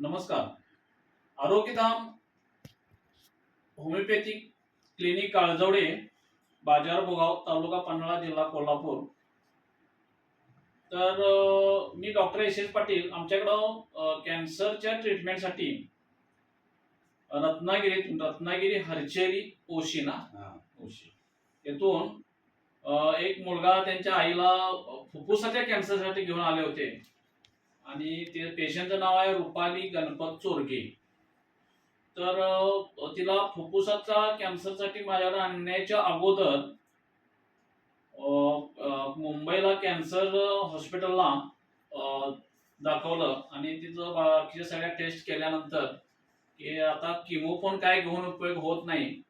नमस्कार. Arogyadham homeopathic clinic काळजवडे, बाजार भोगाव, तालुका पन्हाळा, जिल्हा कोल्हापूर. तर मी डॉक्टर यशेश पाटील. आमच्याकडं कॅन्सरच्या ट्रीटमेंटसाठी रत्नागिरी हरचेरी ओशी येथून एक मुलगा त्यांच्या आईला फुफ्फुसाच्या कॅन्सरसाठी घेऊन आले होते आणि ते पेशंटचं नाव आहे रुपाली गणपत चोरगे. तर तिला फुफ्फुसाचा कॅन्सरसाठी माझ्याकडे आणण्याच्या अगोदर मुंबईला कॅन्सर हॉस्पिटलला दाखवलं आणि तिचं बाकीच्या सगळ्या टेस्ट केल्यानंतर की आता किमो पण काय घेऊन उपयोग होत नाही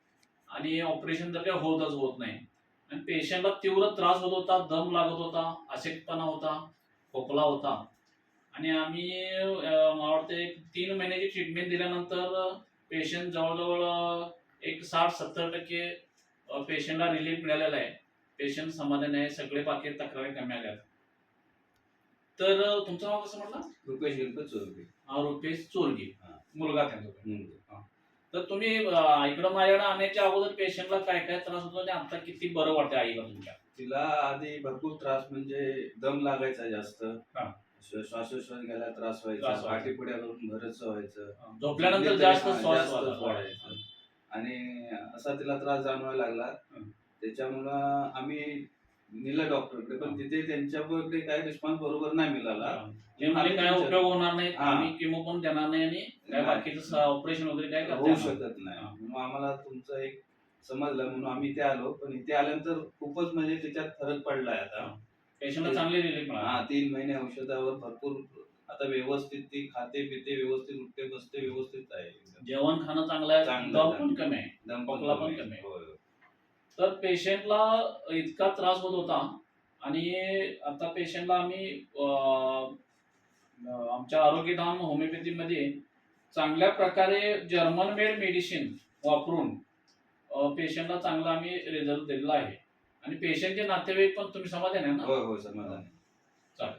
आणि ऑपरेशन तर काय होत नाही. आणि पेशंटला तीव्र त्रास होत होता, दम लागत होता, अशक्तपणा होता, खोकला होता. आणि आम्ही मला वाटतं एक 3 महिन्याची ट्रीटमेंट दिल्यानंतर पेशंट जवळजवळ एक 60-70% पेशंटला रिलीफ मिळालेला आहे. पेशंट समाधानी आहे, सगळे बाकी तक्रारी कमी आल्या. तर तुमचं नाव कसं म्हटलं? रुपेश गणपत चोरगे. रुपेश चोरगे, मुलगा त्यांचा. हा. तर तुम्ही इकडं माझ्याकडे आणण्याच्या अगोदर पेशंटला काय काय त्रास होतो आणि आता किती बरं वाटतं आईला तुमच्या? तिला आधी भरपूर त्रास म्हणजे दम लागायचा जास्त, श्वासोश्वास घ्यायला त्रास व्हायचा, पाठीपुड्या करून भरच व्हायचं, झोपल्यानंतर जास्त श्वास वाढायचा आणि असा तिला त्रास जाणवायला लागला. त्याच्यामुळं आम्ही नेलं डॉक्टरकडे, पण तिथे त्यांच्याकडे काही रिस्पॉन्स बरोबर नाही मिळाला. काय उपयोग होणार नाही, आम्ही किमो पण देणार नाही आणि काय बाकीचं ऑपरेशन वगैरे काय होऊ शकत नाही. म्हणून आम्हाला तुमचं एक समजलं म्हणून आम्ही इथे आलो. पण इथे आल्यानंतर खूपच म्हणजे त्याच्यात फरक पडलाय. आता पेशंटला चांगली रिलीफ मिळाला. 3 महिने औषधावर भरपूर आता व्यवस्थित ती खाते पिते, व्यवस्थित उठते बसते, व्यवस्थित आहे. जेवण खाणं चांगलं आहे, दम पण कमी आहे, खोकला पण कमी आहे. तर पेशंटला इतका त्रास होत होता आणि आता पेशंटला आम्ही आमच्या आरोग्यधाम होमिओपॅथीमध्ये चांगल्या प्रकारे जर्मन मेड मेडिसिन वापरून पेशंटला चांगला आम्ही रिझल्ट दिलेला आहे. आणि पेशंटचे नातेवाईक पण तुम्ही समाधानी आहे ना? हो, समाधानी. चालेल.